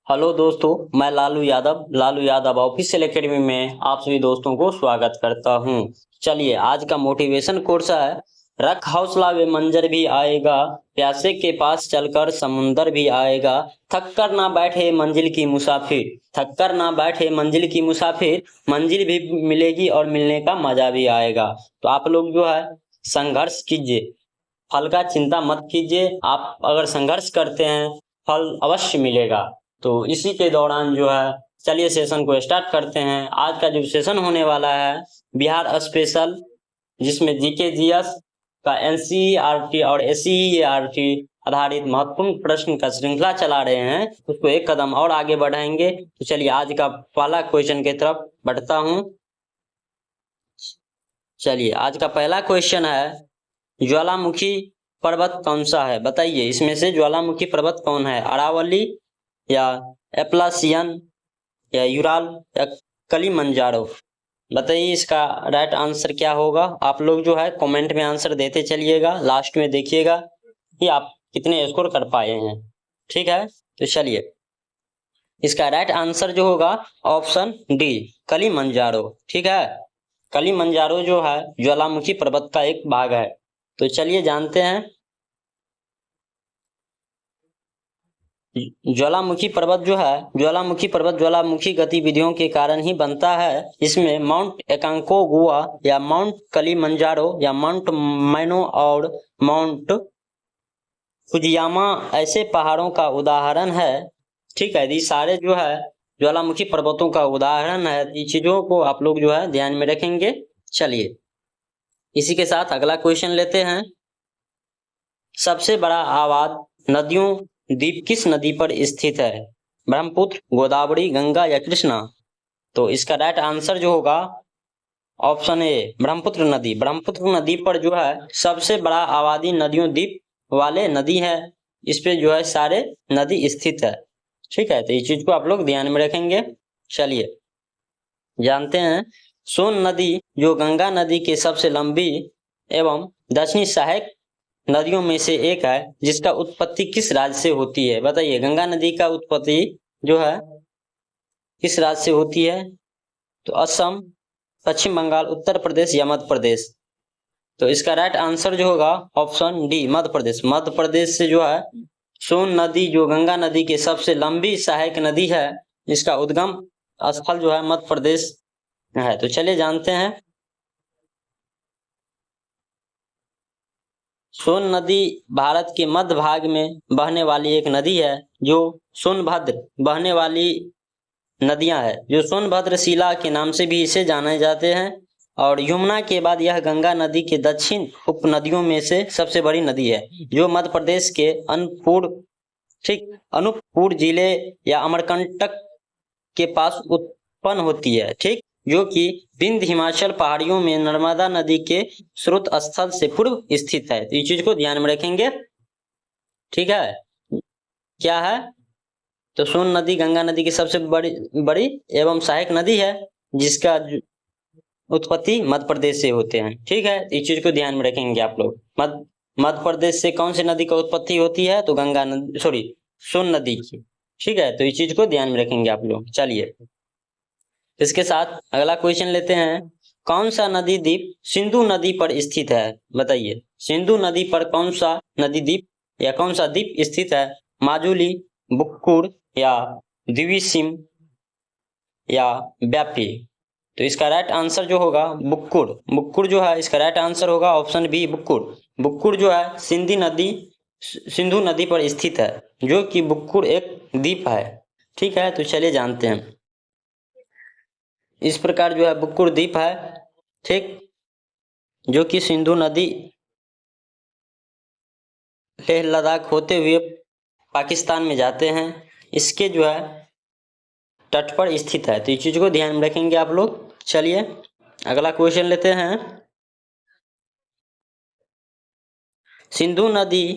Hello दोस्तों, मैं Lalu Yadav official academy में आप सभी दोस्तों को स्वागत करता हूं। चलिए, आज का मोटिवेशन कोर्स है, रख हौसला वे मंजर भी आएगा, प्यासे के पास चलकर समुंदर भी आएगा, थक कर ना बैठे मंजिल की मुसाफिर, थक कर ना बैठे मंजिल की मुसाफिर, मंजिल भी मिलेगी और मिलने का मजा भी आएगा। तो आप लोग जो है संघर्ष कीजिए, फल का चिंता मत कीजिए। आप अगर संघर्ष करते हैं, फल अवश्य मिलेगा। तो इसी के दौरान जो है, चलिए सेशन को स्टार्ट करते हैं। आज का जो सेशन होने वाला है बिहार स्पेशल, जिसमें जीके जीएस का एनसीईआरटी और एससीईआरटी आधारित महत्वपूर्ण प्रश्न का श्रृंखला चला रहे हैं, उसको एक कदम और आगे बढ़ाएंगे। तो चलिए आज का पहला क्वेश्चन की तरफ बढ़ता हूं। चलिए, आज का पहला क्वेश्चन है, ज्वालामुखी पर्वत कौन सा है? बताइए, इसमें से ज्वालामुखी पर्वत कौन है? अरावली या एप्लासियन या यूराल या कलिमंजारो? बताइए इसका राइट आंसर क्या होगा। आप लोग जो है कमेंट में आंसर देते चलिएगा, लास्ट में देखिएगा कि आप कितने स्कोर कर पाए हैं। ठीक है, तो चलिए इसका राइट आंसर जो होगा ऑप्शन डी, कलिमंजारो। ठीक है, कलिमंजारो जो है ज्वालामुखी पर्वत का एक भाग है। तो चलिए जानते हैं, ज्वालामुखी पर्वत जो है, ज्वालामुखी पर्वत ज्वालामुखी गतिविधियों के कारण ही बनता है। इसमें माउंट एकांकोगुआ या माउंट कलिमंजारो या माउंट मैनो और माउंट फुजियामा ऐसे पहाड़ों का उदाहरण है। ठीक है, ये सारे जो है ज्वालामुखी पर्वतों का उदाहरण है। ये चीजों को आप लोग जो है ध्यान में रखेंगे। चलिए इसी के साथ अगला क्वेश्चन लेते हैं। सबसे बड़ा आबाद नदियों द्वीप किस नदी पर स्थित है? ब्रह्मपुत्र, गोदावरी, गंगा या कृष्णा? तो इसका राइट आंसर जो होगा ऑप्शन ए, ब्रह्मपुत्र नदी। ब्रह्मपुत्र नदी पर जो है सबसे बड़ा आबादी नदियों द्वीप वाले नदी है। इस पे जो है सारे नदी स्थित है। ठीक है, तो इस चीज को आप लोग ध्यान में रखेंगे। चलिए जानते हैं, सोन नदी जो गंगा नदी की सबसे लंबी एवं दक्षिणी सहायक नदियों में से एक है, जिसका उत्पत्ति किस राज्य से होती है? बताइए, गंगा नदी का उत्पत्ति जो है किस राज्य से होती है? तो असम, पश्चिम बंगाल, उत्तर प्रदेश या मध्य प्रदेश? तो इसका राइट आंसर जो होगा ऑप्शन डी, मध्य प्रदेश। मध्य प्रदेश से जो है सोन नदी जो गंगा नदी की सबसे लंबी सहायक नदी है, इसका उद्गम स्थल जो है मध्य प्रदेश है। तो चलिए जानते हैं, सोन नदी भारत के मध्य भाग में बहने वाली एक नदी है, जो सोनभद्र बहने वाली नदियां है, जो सोनभद्र शिला के नाम से भी इसे जाने जाते हैं। और यमुना के बाद यह गंगा नदी के दक्षिण उपनदियों में से सबसे बड़ी नदी है, जो मध्य प्रदेश के अनूपपुर जिले या अमरकंटक के पास उत्पन्न होती है। ठीक, जो कि विंध्य हिमाचल पहाड़ियों में नर्मदा नदी के स्रोत स्थल से पूर्व स्थित है। तो इस चीज को ध्यान में रखेंगे। ठीक है, क्या है? तो सोन नदी गंगा नदी की सबसे बड़ी एवं सहायक नदी है, जिसका उत्पत्ति मध्य प्रदेश से होते हैं। ठीक है, इस चीज को ध्यान में रखेंगे आप लोग। मध्य प्रदेश से कौन सी नदी का उत्पत्ति होती है? तो गंगा नदी, सॉरी, सोन नदी की। ठीक है, तो इस चीज को ध्यान में रखेंगे आप लोग। चलिए इसके साथ अगला क्वेश्चन लेते हैं। कौन सा नदी द्वीप सिंधु नदी पर स्थित है? बताइए, सिंधु नदी पर कौन सा नदी द्वीप या कौन सा द्वीप स्थित है? माजुली, बुक्कुर या द्विविसिम या व्यापी? तो इसका राइट आंसर जो होगा बुक्कुर। बुक्कुर जो है इसका राइट आंसर होगा ऑप्शन बी, बुक्कुर। बुक्कुर जो है सिंधु नदी पर स्थित है, जो कि बुक्कुर एक द्वीप है। ठीक है, तो चलिए जानते हैं, इस प्रकार जो है बुक्कुर द्वीप है, ठीक, जो कि सिंधु नदी लेह लद्दाख होते हुए पाकिस्तान में जाते हैं, इसके जो है तट पर स्थित है। तो इस चीज को ध्यान में रखेंगे आप लोग। चलिए अगला क्वेश्चन लेते हैं। सिंधु नदी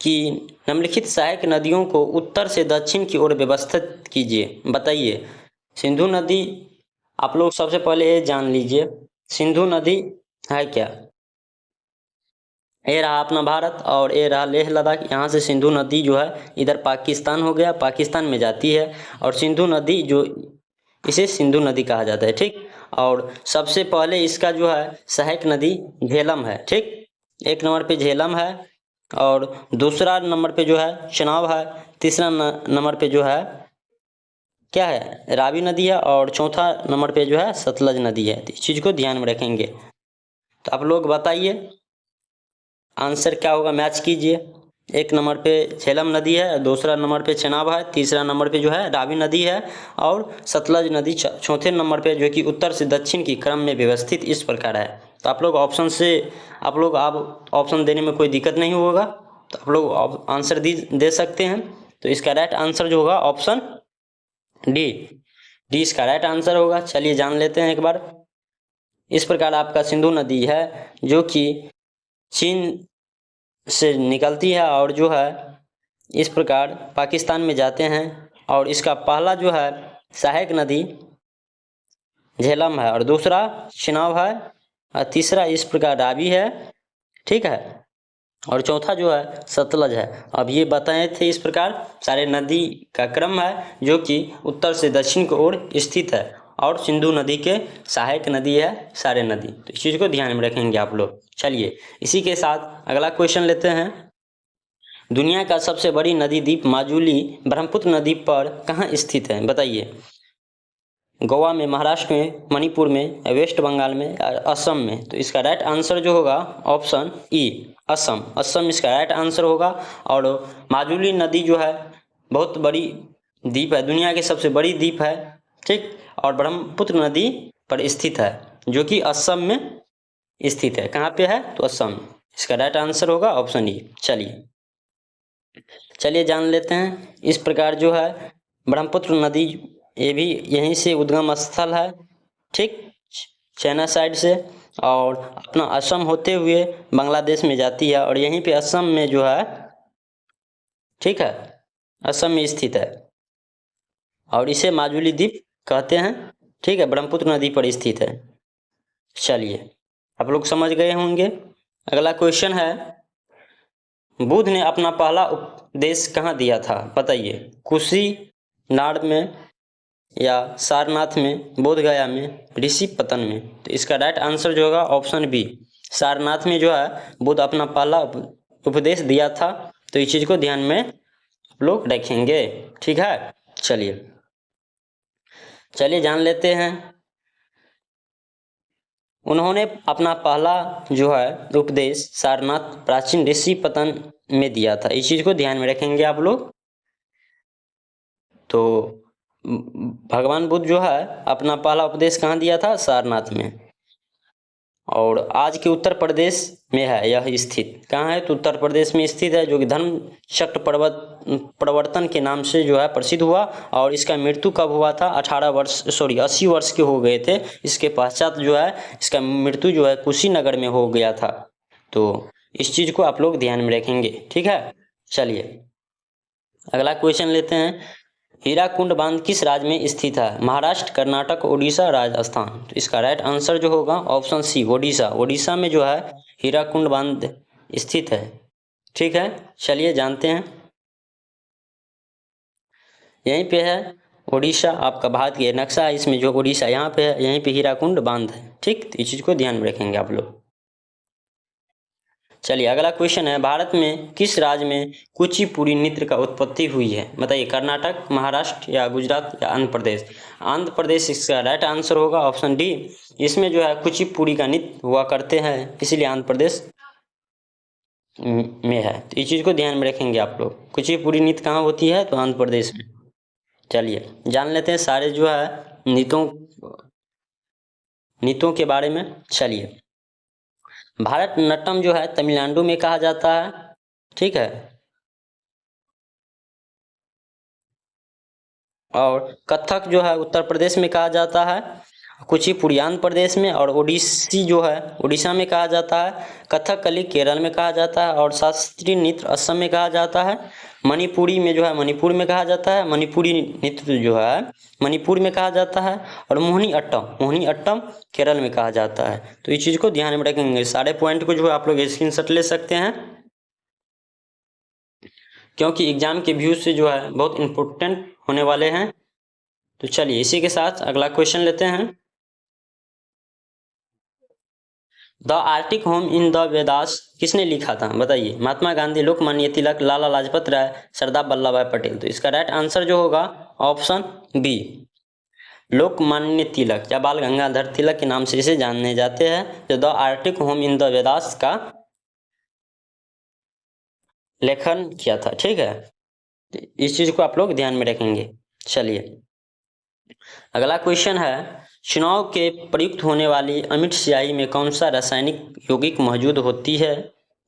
की निम्नलिखित सहायक नदियों को उत्तर से दक्षिण की ओर व्यवस्थित कीजिए। बताइए, सिंधु नदी, आप लोग सबसे पहले ये जान लीजिए सिंधु नदी है क्या। ये रहा अपना भारत और ये रहा लेह लद्दाख। यहाँ से सिंधु नदी जो है इधर पाकिस्तान हो गया, पाकिस्तान में जाती है और सिंधु नदी जो इसे सिंधु नदी कहा जाता है, ठीक। और सबसे पहले इसका जो है सहायक नदी झेलम है, ठीक। एक नंबर पे झेलम है और दूसरा नंबर पे जो है चेनाब है, तीसरा नंबर पे जो है क्या है रावी नदी है और चौथा नंबर पे जो है सतलज नदी है। तो इस चीज़ को ध्यान में रखेंगे। तो आप लोग बताइए आंसर क्या होगा, मैच कीजिए। एक नंबर पे झेलम नदी है, दूसरा नंबर पे चेनाब है, तीसरा नंबर पे जो है रावी नदी है और सतलज नदी चौथे नंबर पे जो कि उत्तर से दक्षिण की क्रम में व्यवस्थित इस प्रकार है। तो आप लोग ऑप्शन से आप ऑप्शन देने में कोई दिक्कत नहीं होगा, तो आप लोग आंसर दे सकते हैं। तो इसका राइट आंसर जो होगा ऑप्शन डी इसका राइट आंसर होगा। चलिए जान लेते हैं एक बार। इस प्रकार आपका सिंधु नदी है जो कि चीन से निकलती है और जो है इस प्रकार पाकिस्तान में जाते हैं और इसका पहला जो है सहायक नदी झेलम है और दूसरा चेनाब है और तीसरा इस प्रकार रावी है, ठीक है, और चौथा जो है सतलज है। अब ये बताए थे इस प्रकार सारे नदी का क्रम है जो कि उत्तर से दक्षिण की ओर स्थित है और सिंधु नदी के सहायक नदी है सारे नदी। तो इस चीज़ को ध्यान में रखेंगे आप लोग। चलिए इसी के साथ अगला क्वेश्चन लेते हैं। दुनिया का सबसे बड़ी नदी द्वीप माजुली ब्रह्मपुत्र नदी पर कहाँ स्थित है, बताइए। गोवा में, महाराष्ट्र में, मणिपुर में, वेस्ट बंगाल में, असम में। तो इसका राइट आंसर जो होगा ऑप्शन ई असम इसका राइट आंसर होगा। और माजुली नदी जो है बहुत बड़ी द्वीप है, दुनिया की सबसे बड़ी द्वीप है, ठीक, और ब्रह्मपुत्र नदी पर स्थित है जो कि असम में स्थित है। कहाँ पे है, तो असम। इसका राइट आंसर होगा ऑप्शन ई। चलिए जान लेते हैं। इस प्रकार जो है ब्रह्मपुत्र नदी ये भी यहीं से उद्गम स्थल है, ठीक, चाइना साइड से, और अपना असम होते हुए बांग्लादेश में जाती है और यहीं पे असम में जो है, ठीक है, असम में स्थित है और इसे माजुली द्वीप कहते हैं, ठीक है, ब्रह्मपुत्र नदी पर स्थित है। चलिए आप लोग समझ गए होंगे। अगला क्वेश्चन है, बुद्ध ने अपना पहला उपदेश कहाँ दिया था, बताइए। कुशीनाड़ में या सारनाथ में, बोधगया में, ऋषिपतन में। तो इसका राइट आंसर जो होगा ऑप्शन बी सारनाथ में जो है बुद्ध अपना पहला उपदेश दिया था। तो इस चीज़ को ध्यान में आप लोग रखेंगे, ठीक है। चलिए जान लेते हैं। उन्होंने अपना पहला जो है उपदेश सारनाथ प्राचीन ऋषिपतन में दिया था। इस चीज़ को ध्यान में रखेंगे आप लोग। तो भगवान बुद्ध जो है अपना पहला उपदेश कहाँ दिया था, सारनाथ में, और आज के उत्तर प्रदेश में है यह स्थित। कहाँ है, तो उत्तर प्रदेश में स्थित है, जो कि धर्म चक्र प्रवर्तन के नाम से जो है प्रसिद्ध हुआ। और इसका मृत्यु कब हुआ था, 80 वर्ष के हो गए थे। इसके पश्चात जो है इसका मृत्यु जो है कुशीनगर में हो गया था। तो इस चीज़ को आप लोग ध्यान में रखेंगे, ठीक है। चलिए अगला क्वेश्चन लेते हैं। हीराकुंड बांध किस राज्य में स्थित है, महाराष्ट्र, कर्नाटक, उड़ीसा, राजस्थान। तो इसका राइट आंसर जो होगा ऑप्शन सी ओडिशा में जो है हीराकुंड बांध स्थित है, ठीक है। चलिए जानते हैं। यहीं पे है उड़ीसा, आपका भारत के नक्शा है, इसमें जो उड़ीसा यहाँ पे है, यहीं पे हीराकुंड बांध है, ठीक। तो इस चीज़ को ध्यान में रखेंगे आप लोग। चलिए अगला क्वेश्चन है, भारत में किस राज्य में कुचिपुड़ी नृत्य का उत्पत्ति हुई है, बताइए। कर्नाटक, महाराष्ट्र या गुजरात या आंध्र प्रदेश। आंध्र प्रदेश इसका राइट आंसर होगा ऑप्शन डी। इसमें जो है कुचिपुड़ी का नृत्य हुआ करते हैं, इसीलिए आंध्र प्रदेश में है। तो इस चीज़ को ध्यान में रखेंगे आप लोग। कुचिपुड़ी नृत्य कहाँ होती है, तो आंध्र प्रदेश में। चलिए जान लेते हैं सारे जो है नृत्यों के बारे में। चलिए भारतनाट्यम जो है तमिलनाडु में कहा जाता है, ठीक है, और कथक जो है उत्तर प्रदेश में कहा जाता है, कुचिपुड़ी आंध्र प्रदेश में, और ओडिसी जो है उड़ीसा में कहा जाता है। कथकली केरल में कहा जाता है, और शास्त्रीय नृत्य असम में कहा जाता है। मणिपुरी में जो है मणिपुर में कहा जाता है। मणिपुरी नृत्य जो है मणिपुर में कहा जाता है। और मोहिनी अट्टम केरल में कहा जाता है। तो इस चीज़ को ध्यान में रखेंगे। सारे पॉइंट को जो है आप लोग स्क्रीनशॉट ले सकते हैं, क्योंकि एग्जाम के व्यू से जो है बहुत इंपॉर्टेंट होने वाले हैं। तो चलिए इसी के साथ अगला क्वेश्चन लेते हैं। The Arctic home in the Vedas किसने लिखा था, बताइए। महात्मा गांधी, लोकमान्य तिलक, लाला लाजपत राय, सरदार वल्लभ भाई पटेल। तो इसका राइट आंसर जो होगा ऑप्शन बी, लोकमान्य तिलक या बाल गंगाधर तिलक के नाम से इसे जानने जाते हैं, जो the Arctic home in the Vedas का लेखन किया था। ठीक है, इस चीज को आप लोग ध्यान में रखेंगे। चलिए अगला क्वेश्चन है, चुनाव के प्रयुक्त होने वाली अमिट स्याही में कौन सा रासायनिक यौगिक मौजूद होती है,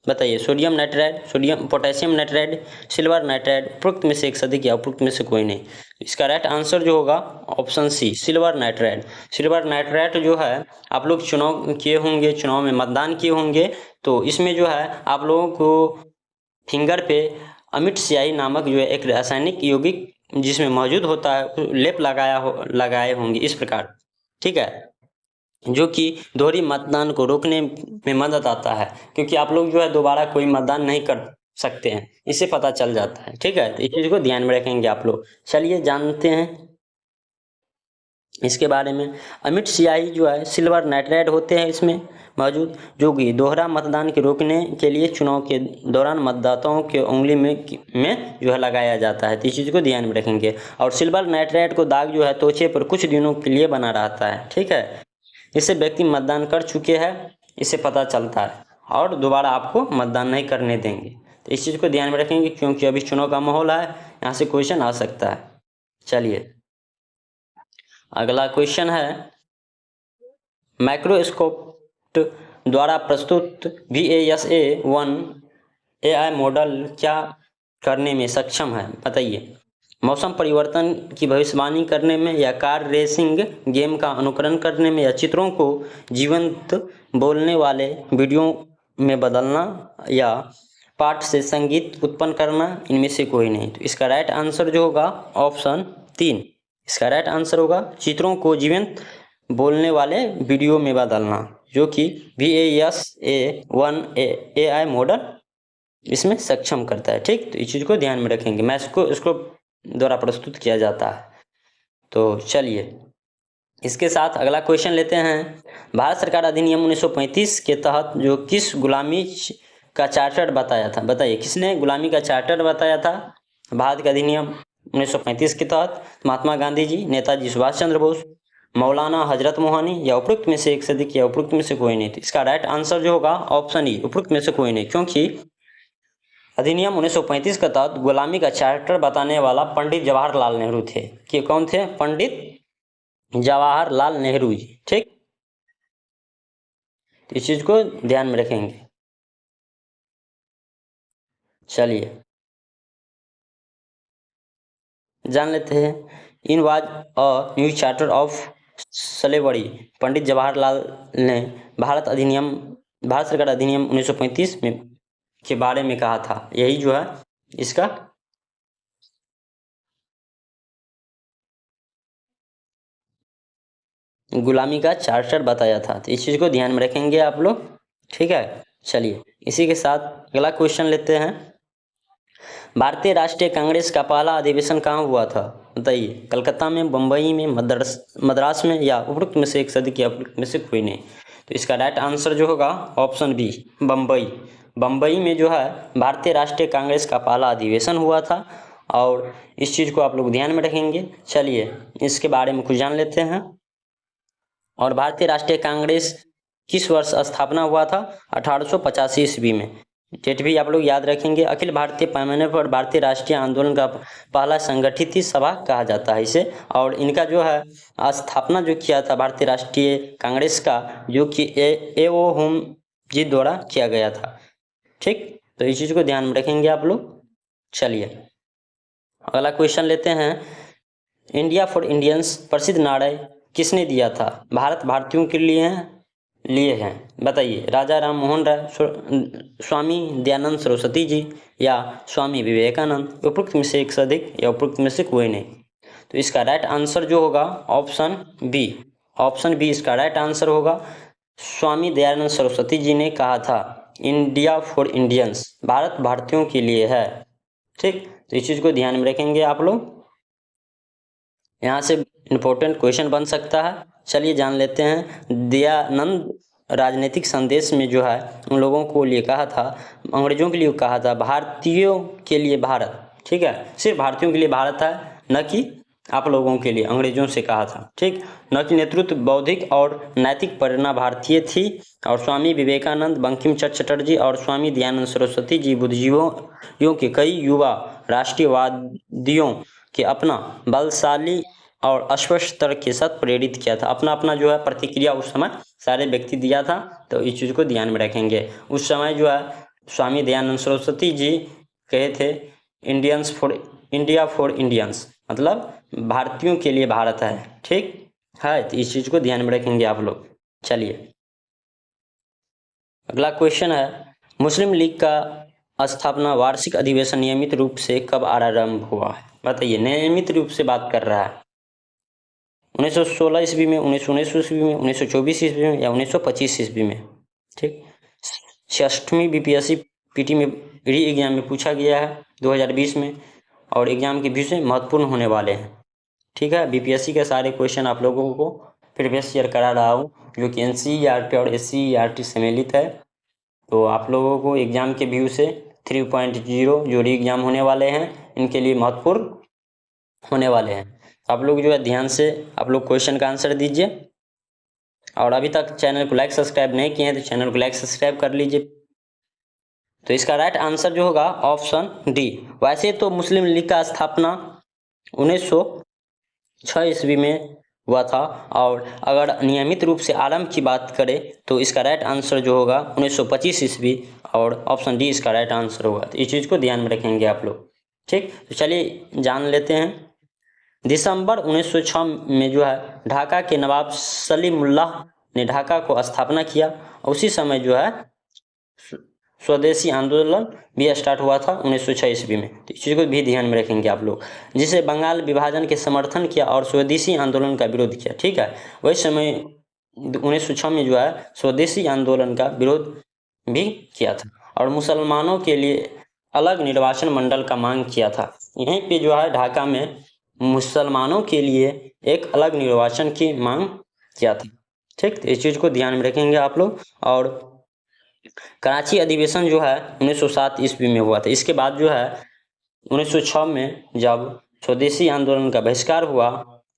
बताइए। Sodium nitride, sodium potassium nitride, silver nitride, उपरोक्त में से एक सदी या उपरोक्त में से कोई नहीं। इसका राइट आंसर जो होगा option C, silver nitride. Silver nitride जो है आप लोग चुनाव किए होंगे, चुनाव में मतदान किए होंगे, तो इसमें जो है आप लोगों को फिंगर पे अमिट स्याही नामक जो है एक रासायनिक यौगिक जिसमें मौजूद होता है लेप लगाए होंगे इस प्रकार। ठीक है, जो कि दोहरी मतदान को रोकने में मदद आता है, क्योंकि आप लोग जो है दोबारा कोई मतदान नहीं कर सकते हैं, इससे पता चल जाता है। ठीक है, तो इस चीज़ को ध्यान में रखेंगे आप लोग। चलिए जानते हैं इसके बारे में। अमिट स्याही जो है सिल्वर नाइट्राइड होते हैं इसमें मौजूद, जो कि दोहरा मतदान के रोकने के लिए चुनाव के दौरान मतदाताओं के उंगली में जो है लगाया जाता है। तो इस चीज़ को ध्यान में रखेंगे। और सिल्वर नाइट्राइड को दाग जो है त्वचा पर कुछ दिनों के लिए बना रहता है। ठीक है, इससे व्यक्ति मतदान कर चुके हैं इससे पता चलता है, और दोबारा आपको मतदान नहीं करने देंगे। तो इस चीज़ को ध्यान में रखेंगे, क्योंकि अभी चुनाव का माहौल है, यहाँ से क्वेश्चन आ सकता है। चलिए अगला क्वेश्चन है, माइक्रोस्कोप द्वारा प्रस्तुत VASA-1 AI मॉडल क्या करने में सक्षम है, बताइए। मौसम परिवर्तन की भविष्यवाणी करने में, या कार रेसिंग गेम का अनुकरण करने में, या चित्रों को जीवंत बोलने वाले वीडियो में बदलना, या पाठ से संगीत उत्पन्न करना, इनमें से कोई नहीं। तो इसका राइट आंसर जो होगा ऑप्शन 3, इसका राइट आंसर होगा चित्रों को जीवंत बोलने वाले वीडियो में बदलना, जो कि VASA-1 AI मॉडल इसमें सक्षम करता है। ठीक, तो इस चीज़ को ध्यान में रखेंगे। मैं इसको द्वारा प्रस्तुत किया जाता है। तो चलिए इसके साथ अगला क्वेश्चन लेते हैं। भारत सरकार अधिनियम 1935 के तहत जो किस गुलामी का चार्टर बताया था, बताइए। किसने गुलामी का चार्टर बताया था भारत का अधिनियम 1935 के तहत? महात्मा गांधी जी, नेताजी सुभाष चंद्र बोस, मौलाना हजरत मोहनी, या उपरोक्त में से एक सदस्य, या उपरोक्त में से कोई नहीं। तो इसका राइट आंसर जो होगा ऑप्शन ई, उपरोक्त में से कोई नहीं, क्योंकि अधिनियम 1935 के तहत गुलामी का चार्टर बताने वाला पंडित जवाहरलाल नेहरू थे। कि कौन थे? पंडित जवाहरलाल नेहरू जी। ठीक, इस चीज को ध्यान में रखेंगे। चलिए जान लेते हैं। In was a new charter of slavery. Pandit Jawaharlal ने भारत सरकार अधिनियम 1935 में के बारे में कहा था। यही जो है इसका गुलामी का चार्टर बताया था। तो इस चीज़ को ध्यान में रखेंगे आप लोग। ठीक है, चलिए इसी के साथ अगला क्वेश्चन लेते हैं। भारतीय राष्ट्रीय कांग्रेस का पहला अधिवेशन कहाँ हुआ था, बताइए। कलकत्ता में, बम्बई में, मद्रास में, या उपरोक्त में से एक सदस्य, या उपरोक्त में से कोई नहीं। तो इसका राइट आंसर जो होगा ऑप्शन बी, बम्बई। बम्बई में जो है भारतीय राष्ट्रीय कांग्रेस का पहला अधिवेशन हुआ था, और इस चीज़ को आप लोग ध्यान में रखेंगे। चलिए इसके बारे में कुछ जान लेते हैं। और भारतीय राष्ट्रीय कांग्रेस किस वर्ष स्थापना हुआ था? 1885 ईस्वी में। डेट भी आप लोग याद रखेंगे। अखिल भारतीय पैमाने पर भारतीय राष्ट्रीय आंदोलन का पहला संगठित ही सभा कहा जाता है इसे। और इनका जो है स्थापना जो किया था भारतीय राष्ट्रीय कांग्रेस का, जो कि A.O. होम जी द्वारा किया गया था। ठीक, तो इस चीज़ को ध्यान में रखेंगे आप लोग। चलिए अगला क्वेश्चन लेते हैं। इंडिया फॉर इंडियंस प्रसिद्ध नारे किसने दिया था? भारत भारतीयों के लिए हैं, बताइए। राजा राम मोहन राय, स्वामी दयानंद सरस्वती जी या स्वामी विवेकानंद? उपरोक्त में से एक से अधिक या उपरोक्त में से कोई नहीं। तो इसका राइट आंसर जो होगा ऑप्शन बी इसका राइट आंसर होगा। स्वामी दयानंद सरस्वती जी ने कहा था इंडिया फॉर इंडियंस, भारत भारतीयों के लिए है। ठीक, तो इस चीज को ध्यान में रखेंगे आप लोग, यहाँ से इंपॉर्टेंट क्वेश्चन बन सकता है। चलिए जान लेते हैं। दयानंद राजनीतिक संदेश में जो है उन लोगों को लिए कहा था, अंग्रेजों के लिए कहा था भारतीयों के लिए भारत। ठीक है, सिर्फ भारतीयों के लिए भारत है, न कि आप लोगों के लिए, अंग्रेजों से कहा था। ठीक, न कि नेतृत्व बौद्धिक और नैतिक प्रेरणा भारतीय थी। और स्वामी विवेकानंद, बंकिम चंद्र चटर्जी और स्वामी दयानंद सरस्वती जी बुद्धिजीवियों के कई युवा राष्ट्रीयवादियों के अपना बलशाली और अस्पष्ट तर्क के साथ प्रेरित किया था। अपना अपना जो है प्रतिक्रिया उस समय सारे व्यक्ति दिया था, तो इस चीज़ को ध्यान में रखेंगे। उस समय जो है स्वामी दयानंद सरस्वती जी कहे थे इंडिया फॉर इंडियंस, मतलब भारतीयों के लिए भारत है। ठीक है, तो इस चीज़ को ध्यान में रखेंगे आप लोग। चलिए अगला क्वेश्चन है, मुस्लिम लीग का स्थापना वार्षिक अधिवेशन नियमित रूप से कब आरंभ हुआ है? बताइए, नियमित रूप से बात कर रहा है 1916 ईस्वी में, 1919 ईस्वी में, 1924 ईस्वी में या 1925 ईस्वी में? ठीक, 6वीं बीपीएससी पीटी में री एग्जाम में पूछा गया है 2020 में, और एग्जाम के विषय महत्वपूर्ण होने वाले हैं। ठीक है, बीपीएससी के सारे क्वेश्चन आप लोगों को प्रीवियस शेयर करा रहा हूँ, जो कि एनसीईआरटी और एससीईआरटी सम्मिलित है। तो आप लोगों को एग्जाम के व्यू से 3.0 जो री एग्जाम होने वाले हैं, इनके लिए महत्वपूर्ण होने वाले हैं। आप लोग जो है ध्यान से आप लोग क्वेश्चन का आंसर दीजिए, और अभी तक चैनल को लाइक सब्सक्राइब नहीं किए हैं तो चैनल को लाइक सब्सक्राइब कर लीजिए। तो इसका राइट आंसर जो होगा ऑप्शन डी। वैसे तो मुस्लिम लीग का स्थापना 1906 ईस्वी में हुआ था, और अगर नियमित रूप से आरंभ की बात करें तो इसका राइट आंसर जो होगा 1925 ईस्वी, और ऑप्शन डी इसका राइट आंसर होगा। तो इस चीज़ को ध्यान में रखेंगे आप लोग। ठीक, तो चलिए जान लेते हैं। दिसंबर 1906 में जो है ढाका के नवाब सलीमुल्लाह ने ढाका को स्थापना किया। उसी समय जो है स्वदेशी आंदोलन भी स्टार्ट हुआ था 1906 ईस्वी में। तो इस चीज़ को भी ध्यान में रखेंगे आप लोग, जिसे बंगाल विभाजन के समर्थन किया और स्वदेशी आंदोलन का विरोध किया। ठीक है, वही समय 1906 में जो है स्वदेशी आंदोलन का विरोध भी किया था, और मुसलमानों के लिए अलग निर्वाचन मंडल का मांग किया था। यहीं पे जो है ढाका में मुसलमानों के लिए एक अलग निर्वाचन की मांग किया था। ठीक, तो इस चीज़ को ध्यान में रखेंगे आप लोग। और कराची अधिवेशन जो है 1907 ईस्वी में हुआ था। इसके बाद जो है 1906 में जब स्वदेशी आंदोलन का बहिष्कार हुआ,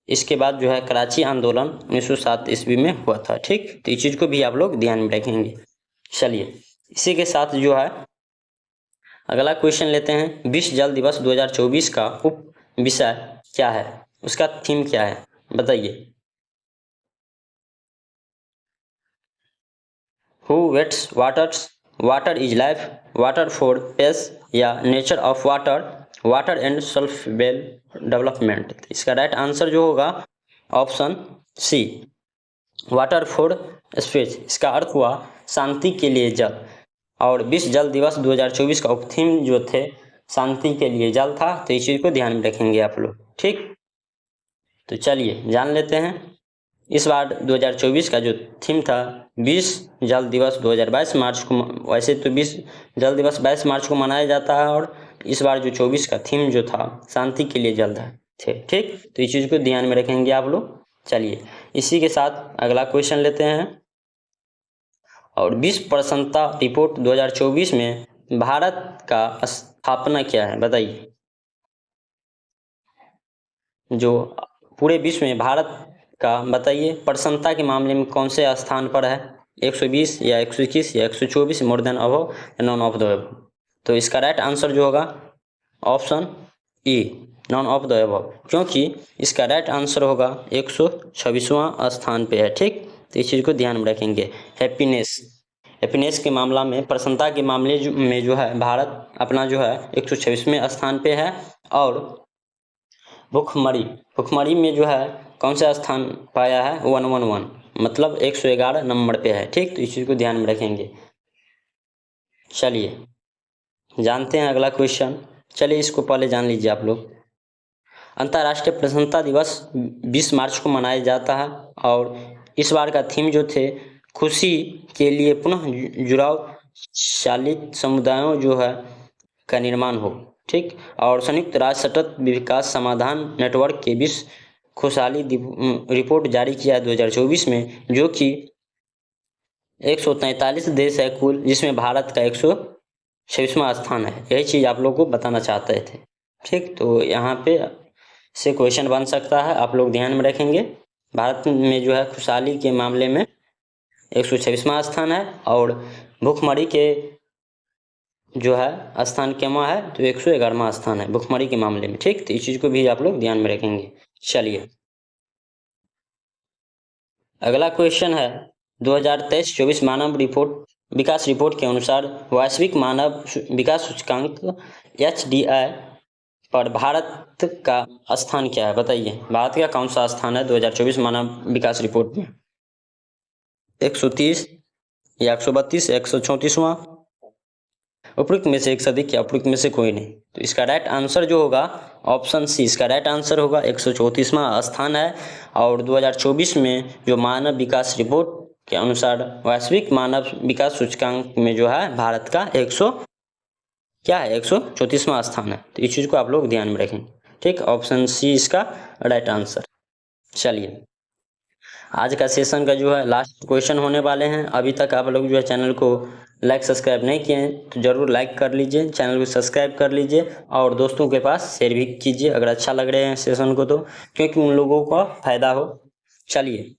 इसके बाद जो है कराची आंदोलन 1907 ईस्वी में हुआ था। ठीक, तो इस चीज़ को भी आप लोग ध्यान में रखेंगे। चलिए इसी के साथ जो है अगला क्वेश्चन लेते हैं। विश्व जल दिवस 2024 का उप विषय क्या है, उसका थीम क्या है, बताइए। Who waits water is life, water for peace या nature of water and self well development? इसका राइट आंसर जो होगा option C, water for space. इसका अर्थ हुआ शांति के लिए जल, और विश्व जल दिवस 2024 का उप थीम जो थे शांति के लिए जल था। तो इस चीज़ को ध्यान में रखेंगे आप लोग। ठीक, तो चलिए जान लेते हैं। इस बार 2024 का जो थीम था विश्व जल दिवस 2022 मार्च को, वैसे तो विश्व जल दिवस 22 मार्च को मनाया जाता है, और इस बार जो 24 का थीम जो था शांति के लिए जल थे। ठीक, तो इस चीज़ को ध्यान में रखेंगे आप लोग। चलिए इसी के साथ अगला क्वेश्चन लेते हैं। और विश्व प्रसन्नता रिपोर्ट 2024 में भारत का स्थापना क्या है, बताइए। जो पूरे विश्व में भारत का बताइए प्रसन्नता के मामले में कौन से स्थान पर है, 120 या 121 या 124, मोर देन अबव या नॉन ऑफ द अबव? तो इसका राइट आंसर जो होगा option E, none of the above, क्योंकि इसका राइट आंसर होगा 126वां स्थान पे है। ठीक, तो इस चीज़ को ध्यान में रखेंगे। हैप्पीनेस के मामला में, प्रसन्नता के मामले में जो है भारत अपना जो है 126वें स्थान पे है। और भुखमरी में जो है कौन सा स्थान पाया है? 111, मतलब 111 नंबर पे है। ठीक, तो इस चीज़ को ध्यान में रखेंगे। चलिए जानते हैं अगला क्वेश्चन। चलिए इसको पहले जान लीजिए आप लोग। अंतर्राष्ट्रीय प्रसन्नता दिवस 20 मार्च को मनाया जाता है और इस बार का थीम जो थे खुशी के लिए पुनः जुड़ाव चालित समुदायों जो है का निर्माण हो। ठीक, और संयुक्त राष्ट्र सतत विकास समाधान नेटवर्क के विश्व खुशहाली रिपोर्ट जारी किया 2024 में, जो कि 143 देश है कुल, जिसमें भारत का 126वां स्थान है। यही चीज़ आप लोग को बताना चाहते थे। ठीक, तो यहाँ पे से क्वेश्चन बन सकता है, आप लोग ध्यान में रखेंगे। भारत में जो है खुशहाली के मामले में 126वां स्थान है और भूखमरी के जो है स्थान केमा है तो 111वां स्थान है भूखमरी के मामले में। ठीक, तो इस चीज़ को भी आप लोग ध्यान में रखेंगे। चलिए अगला क्वेश्चन है 2023-24 मानव विकास रिपोर्ट के अनुसार वैश्विक मानव विकास सूचकांक HDI पर भारत का स्थान क्या है? बताइए, भारत का कौन सा स्थान है 2024 मानव विकास रिपोर्ट में? 130 या 132 या 134वां? उपयुक्त में से एक सदिक या उपयुक्त में से कोई नहीं। तो इसका राइट आंसर जो होगा ऑप्शन सी, इसका राइट आंसर होगा 134वां स्थान है। और 2024 में जो मानव विकास रिपोर्ट के अनुसार वैश्विक मानव विकास सूचकांक में जो है भारत का 134वां स्थान है। तो इस चीज़ को आप लोग ध्यान में रखें। ठीक, ऑप्शन सी इसका राइट आंसर। चलिए आज का सेशन का जो है लास्ट क्वेश्चन होने वाले हैं। अभी तक आप लोग जो है चैनल को लाइक सब्सक्राइब नहीं किए हैं तो ज़रूर लाइक कर लीजिए, चैनल को सब्सक्राइब कर लीजिए और दोस्तों के पास शेयर भी कीजिए अगर अच्छा लग रहे हैं सेशन को तो, क्योंकि उन लोगों का फायदा हो। चलिए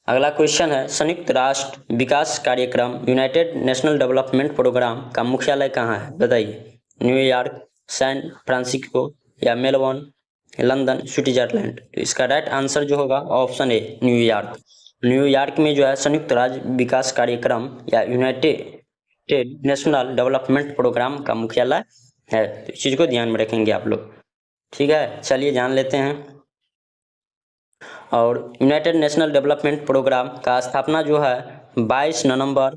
अगला क्वेश्चन है संयुक्त राष्ट्र विकास कार्यक्रम यूनाइटेड नेशनल डेवलपमेंट प्रोग्राम का मुख्यालय कहाँ है? बताइए, न्यूयॉर्क, सैन फ्रांसिस्को या मेलबर्न, लंदन, स्विट्जरलैंड? तो इसका राइट आंसर जो होगा ऑप्शन ए, न्यूयॉर्क। न्यूयॉर्क में जो है संयुक्त राज्य विकास कार्यक्रम या यूनाइटेड नेशनल डेवलपमेंट प्रोग्राम का मुख्यालय है। तो इस चीज़ को ध्यान में रखेंगे आप लोग। ठीक है, चलिए जान लेते हैं। और यूनाइटेड नेशनल डेवलपमेंट प्रोग्राम का स्थापना जो है 22 नवंबर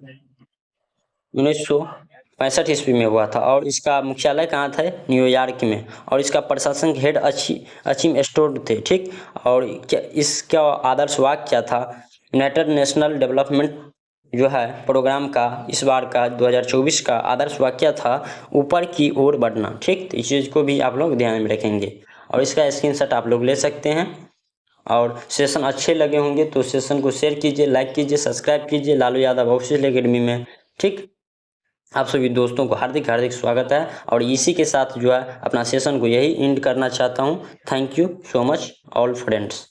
1965 ईस्वी में हुआ था और इसका मुख्यालय कहाँ था? न्यूयॉर्क में। और इसका प्रशासनिक हेड अचीम स्टोर थे। ठीक, और क्या इसका आदर्श वाक्य क्या था? यूनाइटेड नेशनल डेवलपमेंट जो है प्रोग्राम का इस बार का 2024 का आदर्श वाक्य था ऊपर की ओर बढ़ना। ठीक, तो इस चीज़ को भी आप लोग ध्यान में रखेंगे और इसका स्क्रीनशॉट आप लोग ले सकते हैं। और सेशन अच्छे लगे होंगे तो सेशन को शेयर कीजिए, लाइक कीजिए, सब्सक्राइब कीजिए लालू यादव ऑफिशियल एकेडमी में। ठीक, आप सभी दोस्तों को हार्दिक हार्दिक स्वागत है और इसी के साथ जो है अपना सेशन को यही एंड करना चाहता हूँ। Thank you so much all friends.